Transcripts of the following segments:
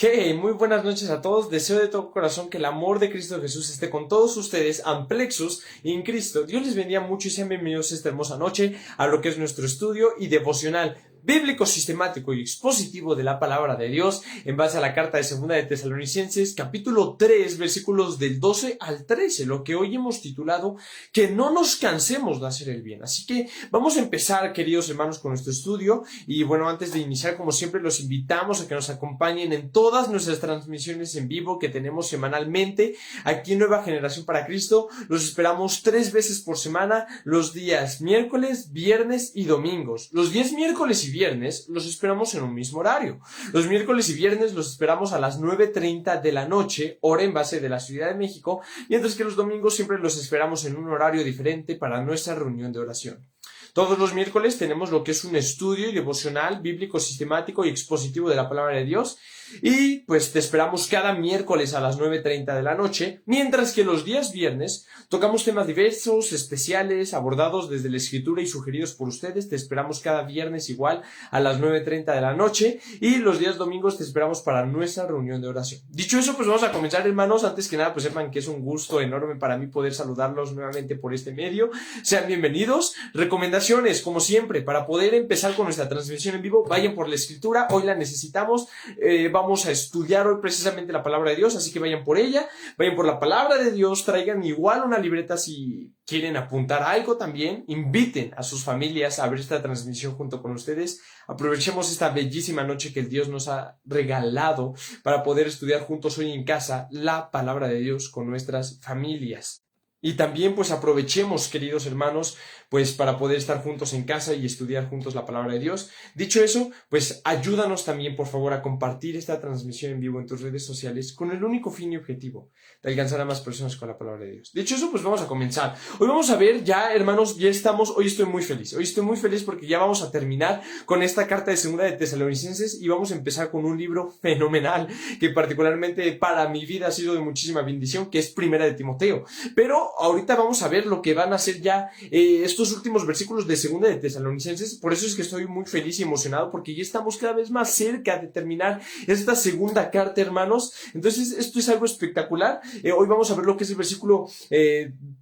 Hey, muy buenas noches a todos. Deseo de todo corazón que el amor de Cristo Jesús esté con todos ustedes, amplexos en Cristo. Dios les bendiga mucho y sean bienvenidos esta hermosa noche a lo que es nuestro estudio y devocional bíblico, sistemático y expositivo de la palabra de Dios en base a la carta de Segunda de Tesalonicenses, capítulo 3, versículos del 12 al 13, lo que hoy hemos titulado que no nos cansemos de hacer el bien. Así que vamos a empezar, queridos hermanos, con nuestro estudio. Y bueno, antes de iniciar, como siempre, los invitamos a que nos acompañen en todas nuestras transmisiones en vivo que tenemos semanalmente aquí en Nueva Generación para Cristo. Los esperamos 3 veces por semana, los días miércoles, viernes y domingos. Los días miércoles y viernes los esperamos en un mismo horario. Los miércoles y viernes los esperamos a las 9:30 de la noche, hora en base de la Ciudad de México, mientras que los domingos siempre los esperamos en un horario diferente para nuestra reunión de oración. Todos los miércoles tenemos lo que es un estudio y devocional bíblico, sistemático y expositivo de la palabra de Dios. Y pues te esperamos cada miércoles a las 9:30 de la noche, mientras que los días viernes tocamos temas diversos, especiales, abordados desde la escritura y sugeridos por ustedes. Te esperamos cada viernes igual a las 9:30 de la noche, y los días domingos te esperamos para nuestra reunión de oración. Dicho eso, pues vamos a comenzar, hermanos. Antes que nada, pues sepan que es un gusto enorme para mí poder saludarlos nuevamente por este medio. Sean bienvenidos. Recomendaciones, como siempre, para poder empezar con nuestra transmisión en vivo, vayan por la escritura. Hoy la necesitamos. Vamos a estudiar hoy precisamente la palabra de Dios, así que vayan por ella, vayan por la palabra de Dios, traigan igual una libreta si quieren apuntar algo también, inviten a sus familias a ver esta transmisión junto con ustedes. Aprovechemos esta bellísima noche que el Dios nos ha regalado para poder estudiar juntos hoy en casa la palabra de Dios con nuestras familias. Y también pues aprovechemos, queridos hermanos, pues para poder estar juntos en casa y estudiar juntos la palabra de Dios. Dicho eso, pues ayúdanos también, por favor, a compartir esta transmisión en vivo en tus redes sociales con el único fin y objetivo de alcanzar a más personas con la palabra de Dios. Dicho eso, pues vamos a comenzar. Hoy vamos a ver ya, hermanos, hoy estoy muy feliz porque ya vamos a terminar con esta carta de Segunda de Tesalonicenses y vamos a empezar con un libro fenomenal que particularmente para mi vida ha sido de muchísima bendición, que es Primera de Timoteo. Pero ahorita vamos a ver lo que van a ser ya estos últimos versículos de Segunda de Tesalonicenses. Por eso es que estoy muy feliz y emocionado, porque ya estamos cada vez más cerca de terminar esta segunda carta, hermanos. Entonces esto es algo espectacular. Hoy vamos a ver lo que es el versículo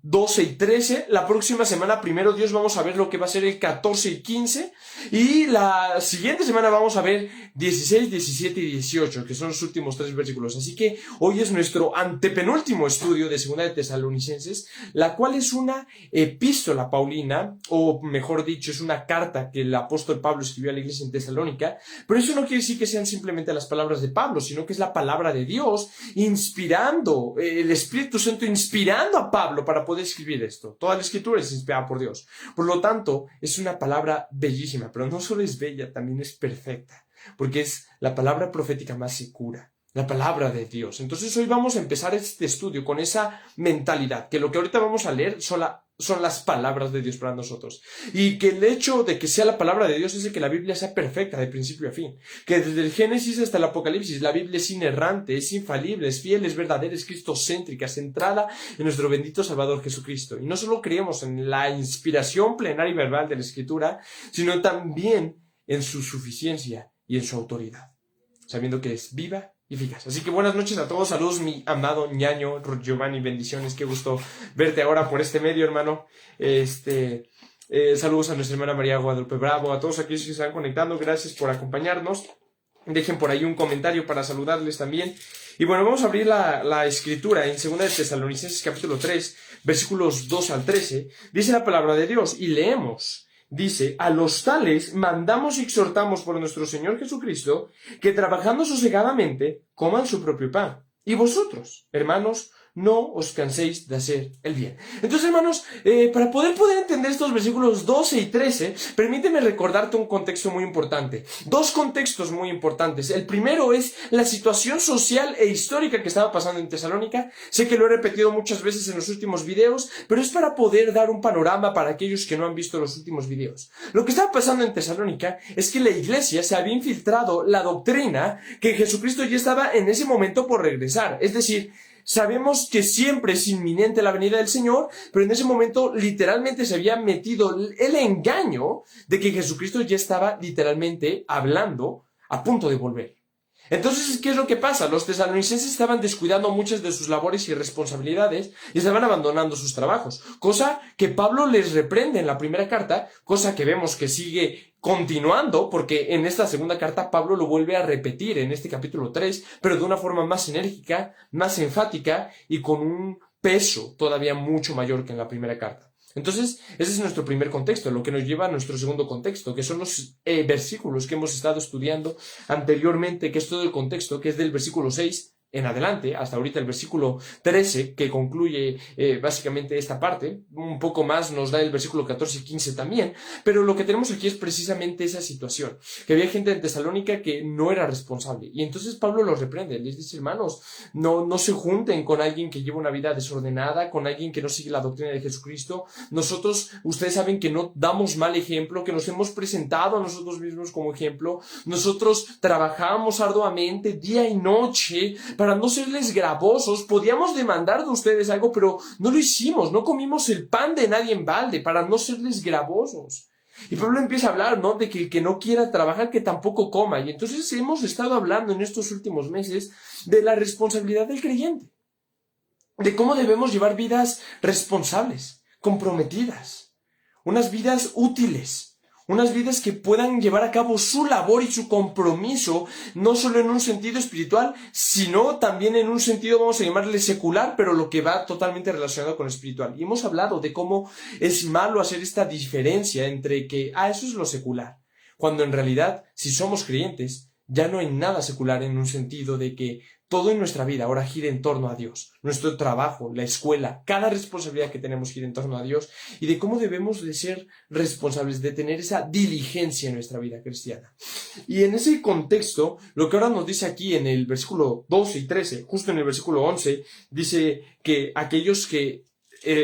12 y 13. La próxima semana, primero Dios, vamos a ver lo que va a ser el 14 y 15. Y la siguiente semana vamos a ver 16, 17 y 18, que son los últimos 3 versículos. Así que hoy es nuestro antepenúltimo estudio de Segunda de Tesalonicenses, la cual es una epístola paulina, o mejor dicho, es una carta que el apóstol Pablo escribió a la iglesia en Tesalónica. Pero eso no quiere decir que sean simplemente las palabras de Pablo, sino que es la palabra de Dios inspirando, el Espíritu Santo inspirando a Pablo para poder escribir esto. Toda la escritura es inspirada por Dios. Por lo tanto, es una palabra bellísima, pero no solo es bella, también es perfecta, porque es la palabra profética más segura, la palabra de Dios. Entonces hoy vamos a empezar este estudio con esa mentalidad, que lo que ahorita vamos a leer son las palabras de Dios para nosotros, y que el hecho de que sea la palabra de Dios es de que la Biblia sea perfecta de principio a fin, que desde el Génesis hasta el Apocalipsis la Biblia es inerrante, es infalible, es fiel, es verdadera, es cristocéntrica, centrada en nuestro bendito Salvador Jesucristo. Y no solo creemos en la inspiración plenaria y verbal de la Escritura, sino también en su suficiencia y en su autoridad, sabiendo que es viva y eficaz. Así que buenas noches a todos. Saludos, mi amado ñaño Giovanni, bendiciones. Qué gusto verte ahora por este medio, hermano. Saludos a nuestra hermana María Guadalupe Bravo, a todos aquellos que se están conectando. Gracias por acompañarnos. Dejen por ahí un comentario para saludarles también. Y bueno, vamos a abrir la escritura en 2 de Tesalonicenses capítulo 3, versículos 2 al 13. Dice la palabra de Dios y leemos. Dice, a los tales mandamos y exhortamos por nuestro Señor Jesucristo, que trabajando sosegadamente coman su propio pan. Y vosotros, hermanos, no os canséis de hacer el bien. Entonces, hermanos, para poder entender estos versículos 12 y 13, permíteme recordarte un contexto muy importante. 2 contextos muy importantes. El primero es la situación social e histórica que estaba pasando en Tesalónica. Sé que lo he repetido muchas veces en los últimos videos, pero es para poder dar un panorama para aquellos que no han visto los últimos videos. Lo que estaba pasando en Tesalónica es que la iglesia se había infiltrado la doctrina que Jesucristo ya estaba en ese momento por regresar. Es decir, sabemos que siempre es inminente la venida del Señor, pero en ese momento literalmente se había metido el engaño de que Jesucristo ya estaba literalmente hablando a punto de volver. Entonces, ¿qué es lo que pasa? Los tesalonicenses estaban descuidando muchas de sus labores y responsabilidades y estaban abandonando sus trabajos, cosa que Pablo les reprende en la primera carta, cosa que vemos que sigue continuando, porque en esta segunda carta Pablo lo vuelve a repetir en este capítulo 3, pero de una forma más enérgica, más enfática y con un peso todavía mucho mayor que en la primera carta. Entonces, ese es nuestro primer contexto, lo que nos lleva a nuestro segundo contexto, que son los versículos que hemos estado estudiando anteriormente, que es todo el contexto, que es del versículo 6 en adelante, hasta ahorita el versículo 13, que concluye básicamente esta parte. Un poco más nos da el versículo 14 y 15 también, pero lo que tenemos aquí es precisamente esa situación, que había gente en Tesalónica que no era responsable, y entonces Pablo los reprende, les dice: hermanos, no se junten con alguien que lleva una vida desordenada, con alguien que no sigue la doctrina de Jesucristo. Nosotros, ustedes saben que no damos mal ejemplo, que nos hemos presentado a nosotros mismos como ejemplo. Nosotros trabajamos arduamente día y noche para no serles gravosos. Podíamos demandar de ustedes algo, pero no lo hicimos. No comimos el pan de nadie en balde para no serles gravosos. Y Pablo empieza a hablar, ¿no?, de que el que no quiera trabajar, que tampoco coma. Y entonces hemos estado hablando en estos últimos meses de la responsabilidad del creyente, de cómo debemos llevar vidas responsables, comprometidas, unas vidas útiles, unas vidas que puedan llevar a cabo su labor y su compromiso, no solo en un sentido espiritual, sino también en un sentido, vamos a llamarle secular, pero lo que va totalmente relacionado con lo espiritual. Y hemos hablado de cómo es malo hacer esta diferencia entre que, eso es lo secular, cuando en realidad, si somos creyentes, ya no hay nada secular en un sentido de que todo en nuestra vida ahora gira en torno a Dios. Nuestro trabajo, la escuela, cada responsabilidad que tenemos gira en torno a Dios, y de cómo debemos de ser responsables, de tener esa diligencia en nuestra vida cristiana. Y en ese contexto, lo que ahora nos dice aquí en el versículo 12 y 13, justo en el versículo 11, dice que aquellos que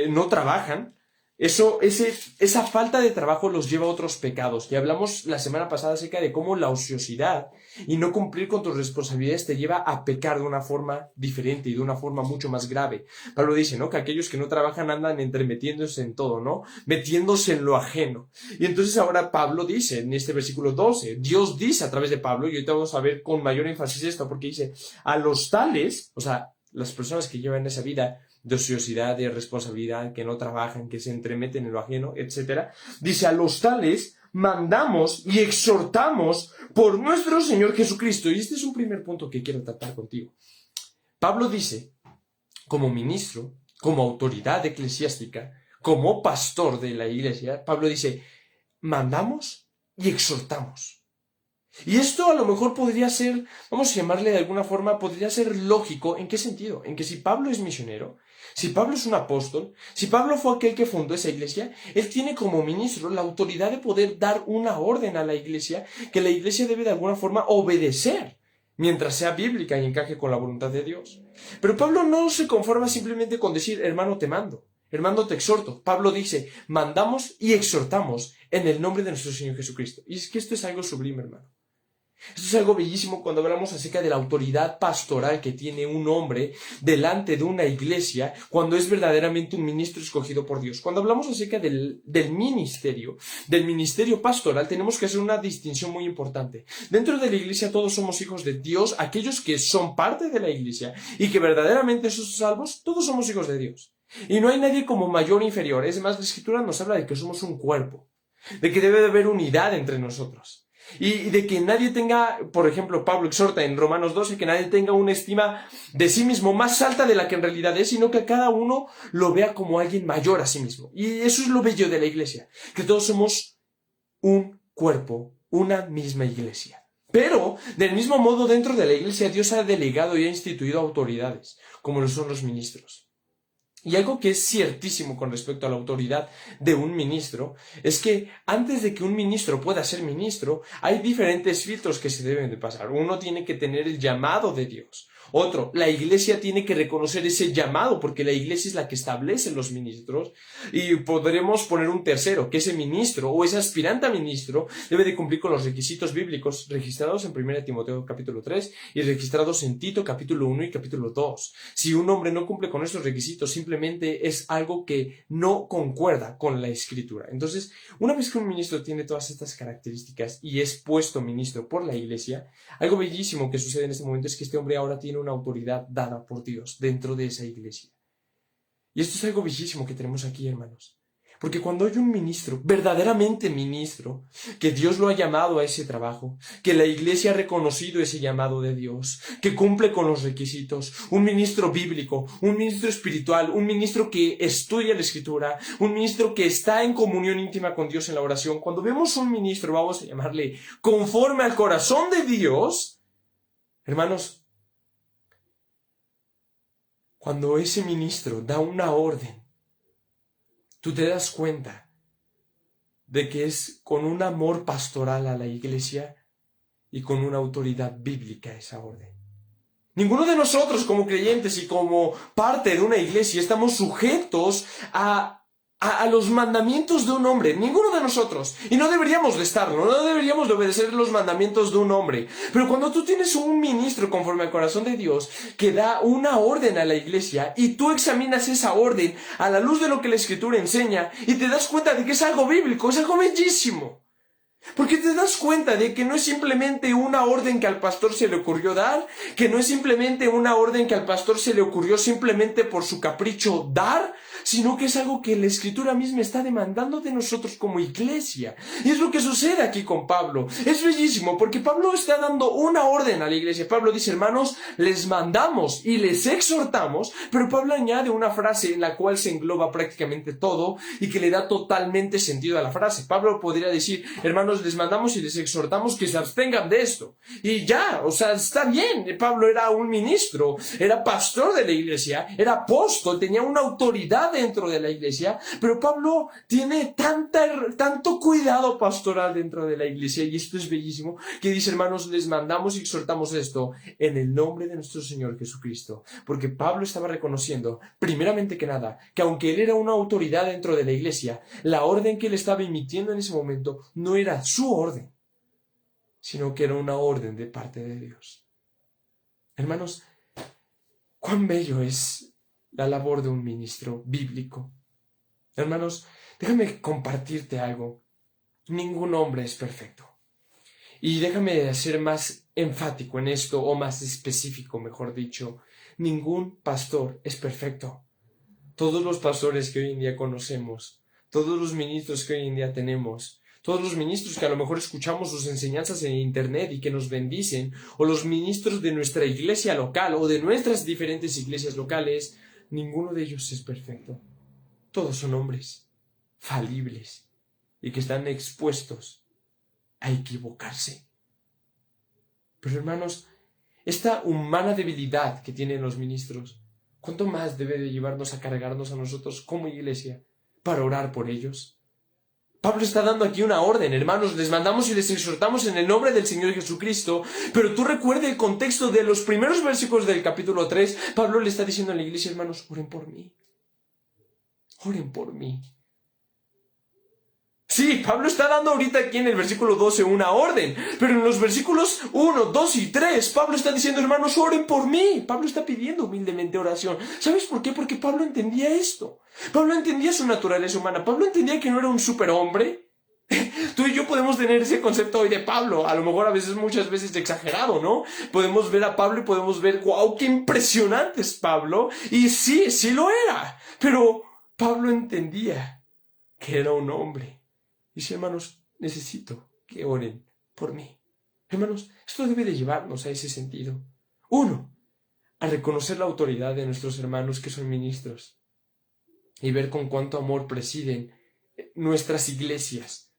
no trabajan, esa falta de trabajo los lleva a otros pecados. Y hablamos la semana pasada acerca de cómo la ociosidad y no cumplir con tus responsabilidades te lleva a pecar de una forma diferente y de una forma mucho más grave. Pablo dice, ¿no?, que aquellos que no trabajan andan entremetiéndose en todo, ¿no?, metiéndose en lo ajeno. Y entonces ahora Pablo dice en este versículo 12, Dios dice a través de Pablo, y ahorita vamos a ver con mayor énfasis esto, porque dice: a los tales, o sea, las personas que llevan esa vida de ociosidad, de responsabilidad, que no trabajan, que se entremeten en lo ajeno, etc. Dice: a los tales mandamos y exhortamos por nuestro Señor Jesucristo. Y este es un primer punto que quiero tratar contigo. Pablo dice, como ministro, como autoridad eclesiástica, como pastor de la iglesia, Pablo dice: mandamos y exhortamos. Y esto a lo mejor podría ser, vamos a llamarle de alguna forma, podría ser lógico. ¿En qué sentido? En que si Pablo es misionero, si Pablo es un apóstol, si Pablo fue aquel que fundó esa iglesia, él tiene como ministro la autoridad de poder dar una orden a la iglesia, que la iglesia debe de alguna forma obedecer, mientras sea bíblica y encaje con la voluntad de Dios. Pero Pablo no se conforma simplemente con decir: hermano, te mando, hermano, te exhorto. Pablo dice: mandamos y exhortamos en el nombre de nuestro Señor Jesucristo. Y es que esto es algo sublime, hermano. Esto es algo bellísimo cuando hablamos acerca de la autoridad pastoral que tiene un hombre delante de una iglesia cuando es verdaderamente un ministro escogido por Dios. Cuando hablamos acerca del ministerio pastoral, tenemos que hacer una distinción muy importante. Dentro de la iglesia todos somos hijos de Dios, aquellos que son parte de la iglesia y que verdaderamente son salvos, todos somos hijos de Dios. Y no hay nadie como mayor o inferior. Es más, la Escritura nos habla de que somos un cuerpo, de que debe de haber unidad entre nosotros. Y de que nadie tenga, por ejemplo, Pablo exhorta en Romanos 12, que nadie tenga una estima de sí mismo más alta de la que en realidad es, sino que cada uno lo vea como alguien mayor a sí mismo. Y eso es lo bello de la iglesia, que todos somos un cuerpo, una misma iglesia. Pero, del mismo modo, dentro de la iglesia Dios ha delegado y ha instituido autoridades, como lo son los ministros. Y algo que es ciertísimo con respecto a la autoridad de un ministro es que antes de que un ministro pueda ser ministro, hay diferentes filtros que se deben de pasar. Uno tiene que tener el llamado de Dios. Otro, la iglesia tiene que reconocer ese llamado, porque la iglesia es la que establece los ministros. Y podremos poner un tercero, que ese ministro o ese aspirante a ministro debe de cumplir con los requisitos bíblicos registrados en 1 Timoteo capítulo 3 y registrados en Tito capítulo 1 y capítulo 2. Si un hombre no cumple con estos requisitos, simplemente simplemente es algo que no concuerda con la Escritura. Entonces, una vez que un ministro tiene todas estas características y es puesto ministro por la Iglesia, algo bellísimo que sucede en este momento es que este hombre ahora tiene una autoridad dada por Dios dentro de esa Iglesia. Y esto es algo bellísimo que tenemos aquí, hermanos. Porque cuando hay un ministro, verdaderamente ministro, que Dios lo ha llamado a ese trabajo, que la Iglesia ha reconocido ese llamado de Dios, que cumple con los requisitos, un ministro bíblico, un ministro espiritual, un ministro que estudia la Escritura, un ministro que está en comunión íntima con Dios en la oración, cuando vemos un ministro, vamos a llamarle, conforme al corazón de Dios, hermanos, cuando ese ministro da una orden, tú te das cuenta de que es con un amor pastoral a la Iglesia y con una autoridad bíblica esa orden. Ninguno de nosotros como creyentes y como parte de una iglesia estamos sujetos a los mandamientos de un hombre, ninguno de nosotros, y no deberíamos de estarlo, no deberíamos de obedecer los mandamientos de un hombre, pero cuando tú tienes un ministro conforme al corazón de Dios que da una orden a la iglesia y tú examinas esa orden a la luz de lo que la Escritura enseña y te das cuenta de que es algo bíblico, es algo bellísimo. Porque te das cuenta de que no es simplemente una orden que al pastor se le ocurrió dar, que no es simplemente una orden que al pastor se le ocurrió simplemente por su capricho dar, sino que es algo que la Escritura misma está demandando de nosotros como iglesia. Y es lo que sucede aquí con Pablo. Es bellísimo porque Pablo está dando una orden a la iglesia. Pablo dice, hermanos, les mandamos y les exhortamos, pero Pablo añade una frase en la cual se engloba prácticamente todo y que le da totalmente sentido a la frase. Pablo podría decir, hermanos, les mandamos y les exhortamos que se abstengan de esto. Y ya, o sea, está bien. Pablo era un ministro, era pastor de la iglesia, era apóstol, tenía una autoridad dentro de la iglesia, pero Pablo tiene tanto cuidado pastoral dentro de la iglesia, y esto es bellísimo, que dice, hermanos, les mandamos y exhortamos esto en el nombre de nuestro Señor Jesucristo, porque Pablo estaba reconociendo, primeramente que nada, que aunque él era una autoridad dentro de la iglesia, la orden que él estaba emitiendo en ese momento no era su orden, sino que era una orden de parte de Dios. Hermanos, cuán bello es la labor de un ministro bíblico. Hermanos, déjame compartirte algo. Ningún hombre es perfecto. Y déjame ser más enfático en esto, o más específico, mejor dicho. Ningún pastor es perfecto. Todos los pastores que hoy en día conocemos, todos los ministros que hoy en día tenemos, todos los ministros que a lo mejor escuchamos sus enseñanzas en internet y que nos bendicen, o los ministros de nuestra iglesia local o de nuestras diferentes iglesias locales, ninguno de ellos es perfecto. Todos son hombres falibles y que están expuestos a equivocarse. Pero hermanos, esta humana debilidad que tienen los ministros, ¿cuánto más debe de llevarnos a cargarnos a nosotros como iglesia para orar por ellos? Pablo está dando aquí una orden, hermanos, les mandamos y les exhortamos en el nombre del Señor Jesucristo, pero tú recuerda el contexto de los primeros versículos del capítulo 3, Pablo le está diciendo a la iglesia, hermanos, oren por mí. Oren por mí. Sí, Pablo está dando ahorita aquí en el versículo 12 una orden, pero en los versículos 1, 2 y 3, Pablo está diciendo, hermanos, oren por mí. Pablo está pidiendo humildemente oración. ¿Sabes por qué? Porque Pablo entendía esto. Pablo entendía su naturaleza humana. Pablo entendía que no era un superhombre. Tú y yo podemos tener ese concepto hoy de Pablo, a lo mejor a veces, muchas veces exagerado, ¿no? Podemos ver a Pablo y podemos ver, wow, qué impresionante es Pablo. Y sí, sí lo era. Pero Pablo entendía que era un hombre. Dice, hermanos, necesito que oren por mí. Hermanos, esto debe de llevarnos a ese sentido. 1, a reconocer la autoridad de nuestros hermanos que son ministros y ver con cuánto amor presiden nuestras iglesias.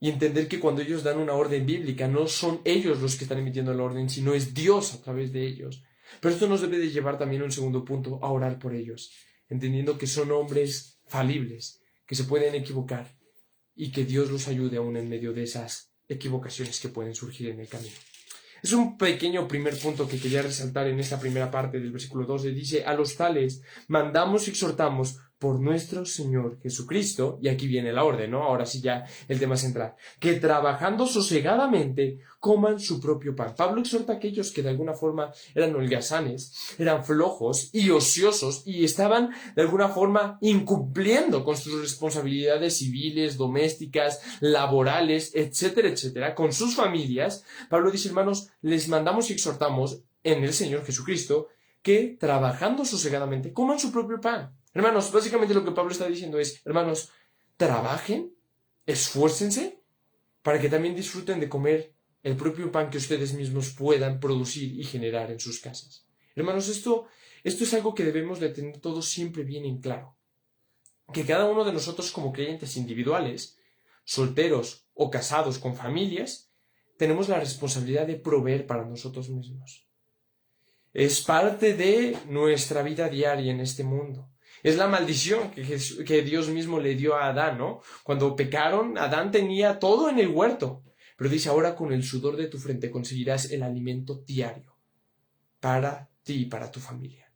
Y entender que cuando ellos dan una orden bíblica, no son ellos los que están emitiendo la orden, sino es Dios a través de ellos. Pero esto nos debe de llevar también a un segundo punto, a orar por ellos, entendiendo que son hombres falibles, que se pueden equivocar, y que Dios los ayude aún en medio de esas equivocaciones que pueden surgir en el camino. Es un pequeño primer punto que quería resaltar en esta primera parte del versículo 12. Dice, a los tales mandamos y exhortamos por nuestro Señor Jesucristo, y aquí viene la orden, ¿no? Ahora sí ya el tema central, que trabajando sosegadamente coman su propio pan. Pablo exhorta a aquellos que de alguna forma eran holgazanes, eran flojos y ociosos y estaban de alguna forma incumpliendo con sus responsabilidades civiles, domésticas, laborales, etcétera, etcétera, con sus familias. Pablo dice, hermanos, les mandamos y exhortamos en el Señor Jesucristo que trabajando sosegadamente coman su propio pan. Hermanos, básicamente lo que Pablo está diciendo es, hermanos, trabajen, esfuércense para que también disfruten de comer el propio pan que ustedes mismos puedan producir y generar en sus casas. Hermanos, esto es algo que debemos de tener todos siempre bien en claro. Que cada uno de nosotros como creyentes individuales, solteros o casados con familias, tenemos la responsabilidad de proveer para nosotros mismos. Es parte de nuestra vida diaria en este mundo. Es la maldición que Dios mismo le dio a Adán, ¿no? Cuando pecaron, Adán tenía todo en el huerto. Pero dice, ahora con el sudor de tu frente conseguirás el alimento diario para ti y para tu familia.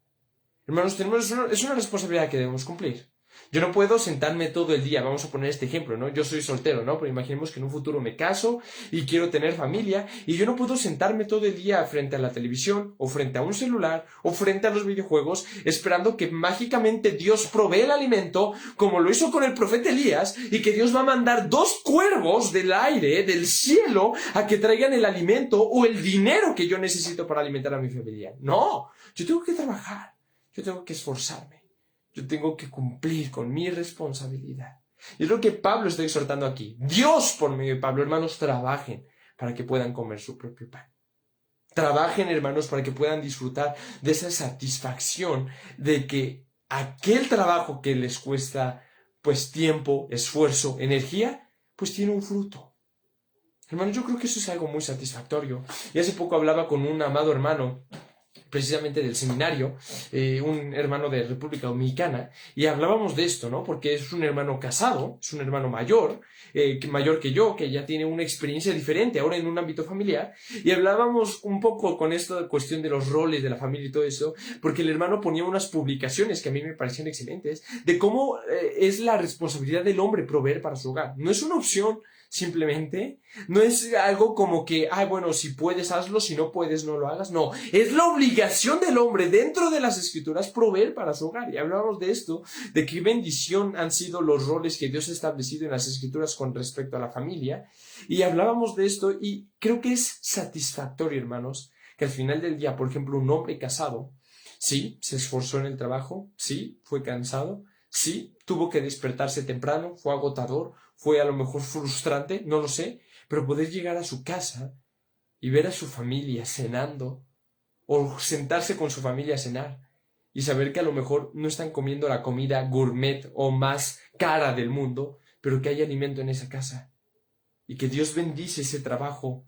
Hermanos, es una responsabilidad que debemos cumplir. Yo no puedo sentarme todo el día, vamos a poner este ejemplo, ¿no? Yo soy soltero, ¿no? Pero imaginemos que en un futuro me caso y quiero tener familia y yo no puedo sentarme todo el día frente a la televisión o frente a un celular o frente a los videojuegos esperando que mágicamente Dios provee el alimento como lo hizo con el profeta Elías y que Dios va a mandar 2 cuervos del aire, del cielo, a que traigan el alimento o el dinero que yo necesito para alimentar a mi familia. No, yo tengo que trabajar, yo tengo que esforzarme. Yo tengo que cumplir con mi responsabilidad. Y es lo que Pablo está exhortando aquí. Dios, por medio de Pablo, hermanos, trabajen para que puedan comer su propio pan. Trabajen, hermanos, para que puedan disfrutar de esa satisfacción de que aquel trabajo que les cuesta, pues, tiempo, esfuerzo, energía, pues tiene un fruto. Hermanos, yo creo que eso es algo muy satisfactorio. Y hace poco hablaba con un amado hermano, precisamente del seminario, un hermano de República Dominicana, y hablábamos de esto, ¿no? Porque es un hermano casado, es un hermano mayor, mayor que yo, que ya tiene una experiencia diferente ahora en un ámbito familiar, y hablábamos un poco con esta cuestión de los roles de la familia y todo eso, porque el hermano ponía unas publicaciones que a mí me parecían excelentes, de cómo es la responsabilidad del hombre proveer para su hogar. No es una opción, simplemente, no es algo como que, bueno, si puedes hazlo, si no puedes no lo hagas. No, es la obligación del hombre dentro de las escrituras proveer para su hogar. Y hablábamos de esto, de qué bendición han sido los roles que Dios ha establecido en las escrituras con respecto a la familia. Y hablábamos de esto y creo que es satisfactorio, hermanos, que al final del día, por ejemplo, un hombre casado, sí, se esforzó en el trabajo, sí, fue cansado, sí, tuvo que despertarse temprano, fue agotador, fue a lo mejor frustrante, no lo sé, pero poder llegar a su casa y ver a su familia cenando o sentarse con su familia a cenar y saber que a lo mejor no están comiendo la comida gourmet o más cara del mundo, pero que hay alimento en esa casa y que Dios bendice ese trabajo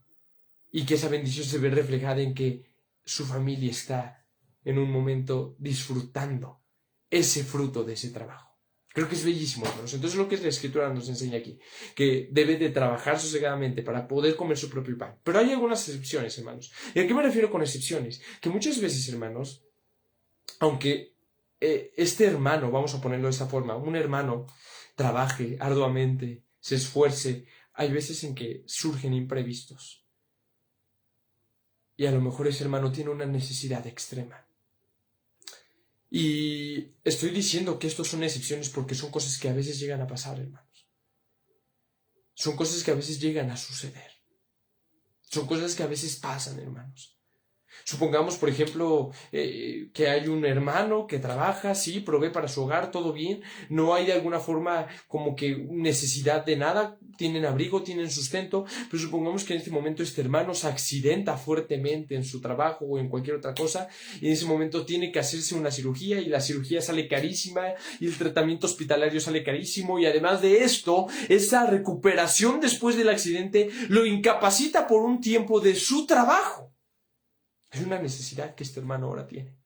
y que esa bendición se ve reflejada en que su familia está en un momento disfrutando ese fruto de ese trabajo. Creo que es bellísimo, hermanos. Entonces lo que la Escritura nos enseña aquí, que debe de trabajar sosegadamente para poder comer su propio pan. Pero hay algunas excepciones, hermanos. ¿Y a qué me refiero con excepciones? Que muchas veces, hermanos, aunque este hermano, vamos a ponerlo de esta forma, un hermano trabaje arduamente, se esfuerce, hay veces en que surgen imprevistos. Y a lo mejor ese hermano tiene una necesidad extrema. Y estoy diciendo que estos son excepciones porque son cosas que a veces llegan a pasar, hermanos. Son cosas que a veces llegan a suceder. Son cosas que a veces pasan, hermanos. Supongamos, por ejemplo, que hay un hermano que trabaja, sí, provee para su hogar, todo bien, no hay de alguna forma como que necesidad de nada, tienen abrigo, tienen sustento, pero supongamos que en este momento este hermano se accidenta fuertemente en su trabajo o en cualquier otra cosa y en ese momento tiene que hacerse una cirugía y la cirugía sale carísima y el tratamiento hospitalario sale carísimo y además de esto, esa recuperación después del accidente lo incapacita por un tiempo de su trabajo. Es una necesidad que este hermano ahora tiene.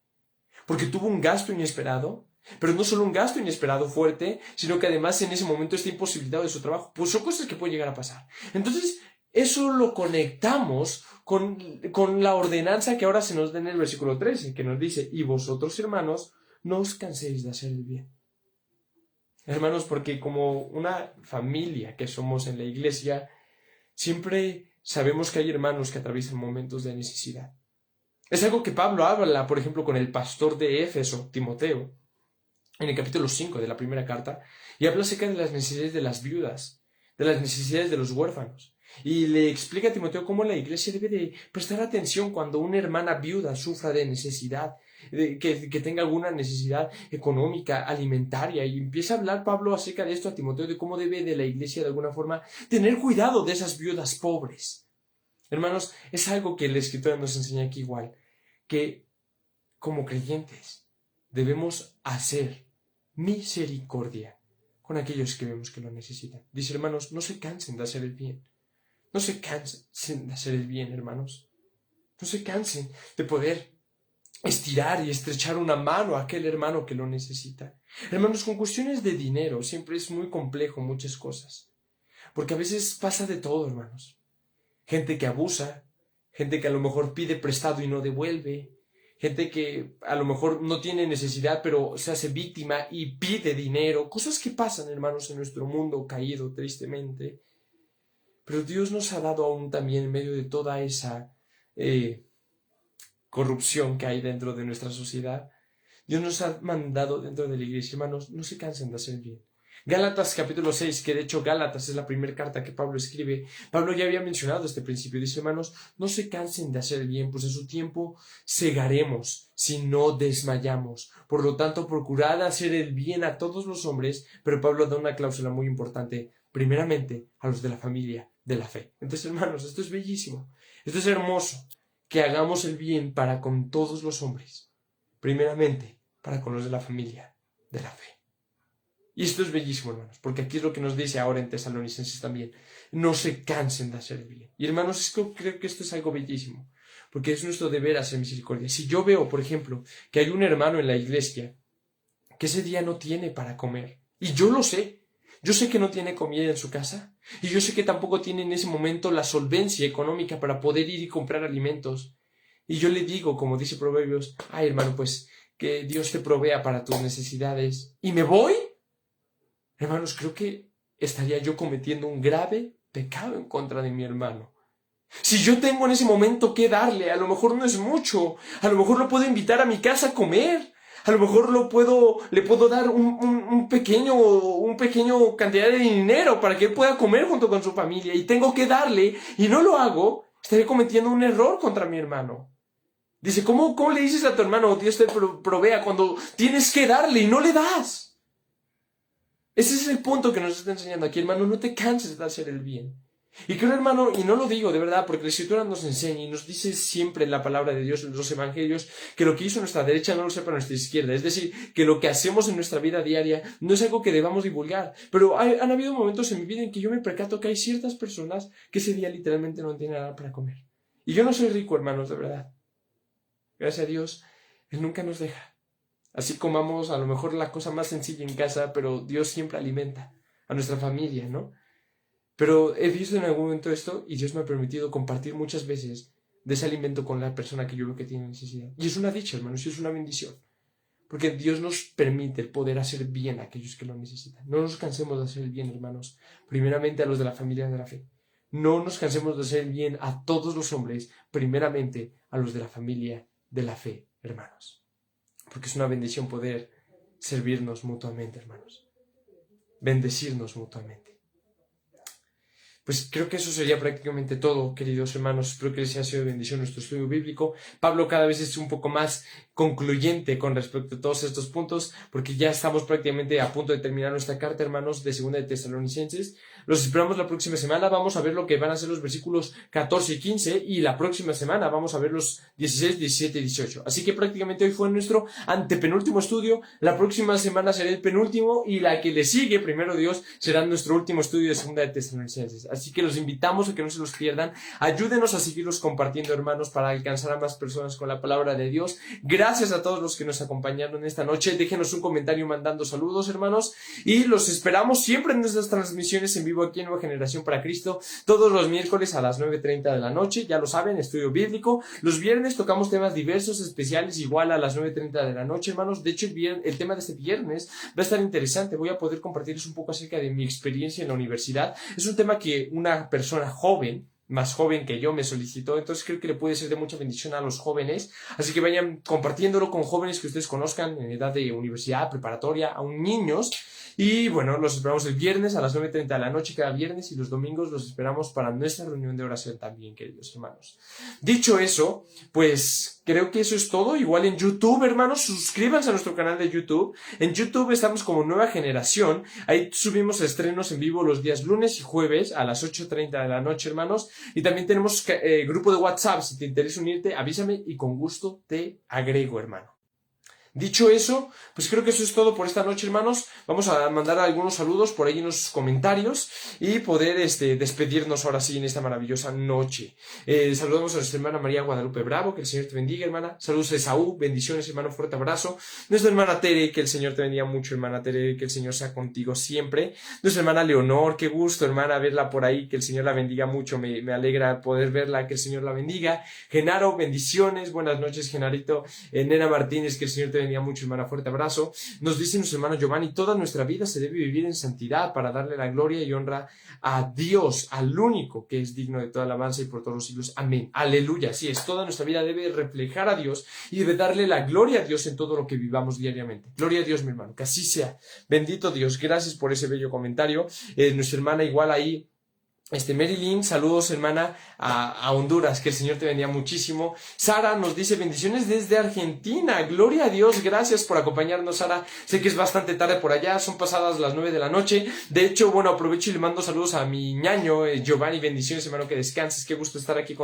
Porque tuvo un gasto inesperado, pero no solo un gasto inesperado fuerte, sino que además en ese momento está imposibilitado de su trabajo. Pues son cosas que pueden llegar a pasar. Entonces, eso lo conectamos con la ordenanza que ahora se nos da en el versículo 13, que nos dice, y vosotros, hermanos, no os canséis de hacer el bien. Hermanos, porque como una familia que somos en la iglesia, siempre sabemos que hay hermanos que atraviesan momentos de necesidad. Es algo que Pablo habla, por ejemplo, con el pastor de Éfeso, Timoteo, en el capítulo 5 de la primera carta, y habla acerca de las necesidades de las viudas, de las necesidades de los huérfanos. Y le explica a Timoteo cómo la iglesia debe de prestar atención cuando una hermana viuda sufra de necesidad, que tenga alguna necesidad económica, alimentaria, y empieza a hablar Pablo acerca de esto a Timoteo, de cómo debe de la iglesia de alguna forma tener cuidado de esas viudas pobres. Hermanos, es algo que la Escritura nos enseña aquí igual, que como creyentes debemos hacer misericordia con aquellos que vemos que lo necesitan. Dice, hermanos, no se cansen de hacer el bien. No se cansen de hacer el bien, hermanos. No se cansen de poder estirar y estrechar una mano a aquel hermano que lo necesita. Hermanos, con cuestiones de dinero siempre es muy complejo muchas cosas. Porque a veces pasa de todo, hermanos. Gente que abusa, gente que a lo mejor pide prestado y no devuelve, gente que a lo mejor no tiene necesidad pero se hace víctima y pide dinero. Cosas que pasan, hermanos, en nuestro mundo caído tristemente. Pero Dios nos ha dado aún también en medio de toda esa corrupción que hay dentro de nuestra sociedad. Dios nos ha mandado dentro de la iglesia, hermanos, no se cansen de hacer bien. Gálatas capítulo 6, que de hecho Gálatas es la primera carta que Pablo escribe. Pablo ya había mencionado este principio. Dice, hermanos, no se cansen de hacer el bien, pues en su tiempo segaremos si no desmayamos. Por lo tanto, procurad hacer el bien a todos los hombres, pero Pablo da una cláusula muy importante, primeramente a los de la familia de la fe. Entonces, hermanos, esto es bellísimo, esto es hermoso, que hagamos el bien para con todos los hombres, primeramente para con los de la familia de la fe. Y esto es bellísimo, hermanos, porque aquí es lo que nos dice ahora en Tesalonicenses también. No se cansen de hacer el bien. Y hermanos, creo que esto es algo bellísimo, porque es nuestro deber hacer misericordia. Si yo veo, por ejemplo, que hay un hermano en la iglesia que ese día no tiene para comer, y yo lo sé, yo sé que no tiene comida en su casa, y yo sé que tampoco tiene en ese momento la solvencia económica para poder ir y comprar alimentos, y yo le digo, como dice Proverbios, ay hermano, pues que Dios te provea para tus necesidades, y me voy. Hermanos, creo que estaría yo cometiendo un grave pecado en contra de mi hermano. Si yo tengo en ese momento que darle, a lo mejor no es mucho, a lo mejor lo puedo invitar a mi casa a comer, a lo mejor le puedo dar un pequeño cantidad de dinero para que él pueda comer junto con su familia, y tengo que darle, y no lo hago, estaré cometiendo un error contra mi hermano. Dice, ¿cómo le dices a tu hermano, Dios te provea, cuando tienes que darle y no le das? Ese es el punto que nos está enseñando aquí, hermano. No te canses de hacer el bien. Y creo, hermano, y no lo digo de verdad, porque la Escritura nos enseña y nos dice siempre en la palabra de Dios, en los evangelios, que lo que hizo nuestra derecha no lo sepa nuestra izquierda. Es decir, que lo que hacemos en nuestra vida diaria no es algo que debamos divulgar. Pero han habido momentos en mi vida en que yo me percato que hay ciertas personas que ese día literalmente no tienen nada para comer. Y yo no soy rico, hermanos, de verdad. Gracias a Dios, Él nunca nos deja. Así comamos a lo mejor la cosa más sencilla en casa, pero Dios siempre alimenta a nuestra familia, ¿no? Pero he visto en algún momento esto y Dios me ha permitido compartir muchas veces de ese alimento con la persona que yo veo que tiene necesidad. Y es una dicha, hermanos, y es una bendición. Porque Dios nos permite el poder hacer bien a aquellos que lo necesitan. No nos cansemos de hacer el bien, hermanos. Primeramente a los de la familia de la fe. No nos cansemos de hacer el bien a todos los hombres. Primeramente a los de la familia de la fe, hermanos. Porque es una bendición poder servirnos mutuamente, hermanos. Bendecirnos mutuamente. Pues creo que eso sería prácticamente todo, queridos hermanos. Espero que les haya sido de bendición nuestro estudio bíblico. Pablo cada vez es un poco más concluyente con respecto a todos estos puntos, porque ya estamos prácticamente a punto de terminar nuestra carta, hermanos, de 2 de Tesalonicenses. Los esperamos la próxima semana. Vamos a ver lo que van a ser los versículos 14 y 15, y la próxima semana vamos a ver los 16, 17 y 18. Así que prácticamente hoy fue nuestro antepenúltimo estudio. La próxima semana será el penúltimo, y la que le sigue, primero Dios, será nuestro último estudio de 2 de Tesalonicenses. Así que los invitamos a que no se los pierdan. Ayúdenos a seguirlos compartiendo, hermanos, para alcanzar a más personas con la palabra de Dios. Gracias Gracias a todos los que nos acompañaron esta noche. Déjenos un comentario mandando saludos, hermanos, y los esperamos siempre en nuestras transmisiones en vivo aquí en Nueva Generación para Cristo, todos los miércoles a las 9:30 de la noche. Ya lo saben, estudio bíblico. Los viernes tocamos temas diversos, especiales, igual a las 9:30 de la noche, hermanos. De hecho, el tema de este viernes va a estar interesante. Voy a poder compartirles un poco acerca de mi experiencia en la universidad. Es un tema que una persona joven, más joven que yo, me solicitó, entonces creo que le puede ser de mucha bendición a los jóvenes, así que vayan compartiéndolo con jóvenes que ustedes conozcan en edad de universidad, preparatoria, aún niños. Y bueno, los esperamos el viernes a las 9:30 de la noche cada viernes, y los domingos los esperamos para nuestra reunión de oración también, queridos hermanos. Dicho eso, pues creo que eso es todo. Igual en YouTube, hermanos, suscríbanse a nuestro canal de YouTube. En YouTube estamos como Nueva Generación. Ahí subimos estrenos en vivo los días lunes y jueves a las 8:30 de la noche, hermanos. Y también tenemos grupo de WhatsApp. Si te interesa unirte, avísame y con gusto te agrego, hermano. Dicho eso, pues creo que eso es todo por esta noche, hermanos. Vamos a mandar algunos saludos por ahí en los comentarios y poder despedirnos ahora sí en esta maravillosa noche. Saludamos a nuestra hermana María Guadalupe Bravo, que el Señor te bendiga, hermana. Saludos a Esaú, bendiciones, hermano, fuerte abrazo. Nuestra hermana Tere, que el Señor te bendiga mucho, hermana Tere, que el Señor sea contigo siempre. Nuestra hermana Leonor, qué gusto, hermana, verla por ahí, que el Señor la bendiga mucho, me alegra poder verla, que el Señor la bendiga. Genaro, bendiciones, buenas noches, Genarito. Nena Martínez, que el Señor te bendiga mucho, hermana, fuerte abrazo. Nos dice nuestro hermano Giovanni: toda nuestra vida se debe vivir en santidad para darle la gloria y honra a Dios, al único que es digno de toda alabanza y por todos los siglos. Amén. Aleluya. Así es, toda nuestra vida debe reflejar a Dios y debe darle la gloria a Dios en todo lo que vivamos diariamente. Gloria a Dios, mi hermano, que así sea. Bendito Dios. Gracias por ese bello comentario. Nuestra hermana igual ahí, Marilyn, saludos, hermana, a Honduras, que el Señor te bendiga muchísimo. Sara nos dice: bendiciones desde Argentina, gloria a Dios, gracias por acompañarnos, Sara. Sé que es bastante tarde por allá, son pasadas las 9 de la noche. De hecho, bueno, aprovecho y le mando saludos a mi ñaño, Giovanni, bendiciones, hermano, que descanses, qué gusto estar aquí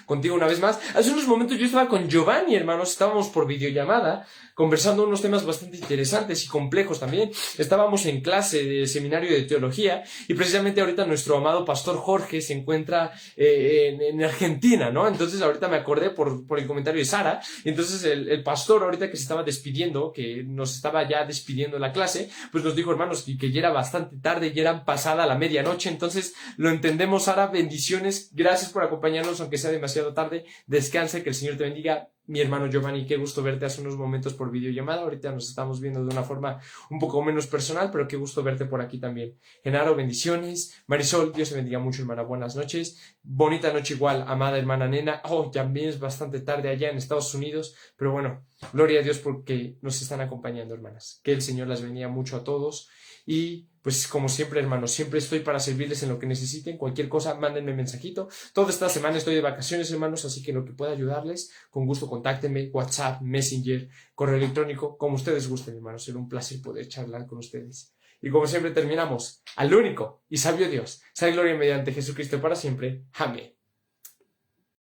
contigo una vez más. Hace unos momentos yo estaba con Giovanni, hermanos, estábamos por videollamada, conversando unos temas bastante interesantes y complejos también. Estábamos en clase de seminario de teología, y precisamente ahorita nuestro amado pastor Jorge se encuentra en Argentina, ¿no? Entonces ahorita me acordé por el comentario de Sara. Entonces el pastor ahorita que se estaba despidiendo, que nos estaba ya despidiendo la clase, pues nos dijo: hermanos, que ya era bastante tarde, ya era pasada la medianoche. Entonces lo entendemos, Sara, bendiciones, gracias por acompañarnos aunque sea demasiado tarde. Descanse, que el Señor te bendiga. Mi hermano Giovanni, qué gusto verte hace unos momentos por videollamada. Ahorita nos estamos viendo de una forma un poco menos personal, pero qué gusto verte por aquí también. Genaro, bendiciones. Marisol, Dios te bendiga mucho, hermana. Buenas noches. Bonita noche igual, amada hermana Nena. También es bastante tarde allá en Estados Unidos, pero bueno, gloria a Dios porque nos están acompañando, hermanas. Que el Señor las bendiga mucho a todos. Y pues como siempre, hermanos, siempre estoy para servirles en lo que necesiten. Cualquier cosa, mándenme mensajito. Toda esta semana estoy de vacaciones, hermanos, así que lo que pueda ayudarles, con gusto contáctenme. WhatsApp, Messenger, correo electrónico, como ustedes gusten, hermanos. Será un placer poder charlar con ustedes. Y como siempre terminamos: al único y sabio Dios, sea gloria mediante Jesucristo para siempre. Amén.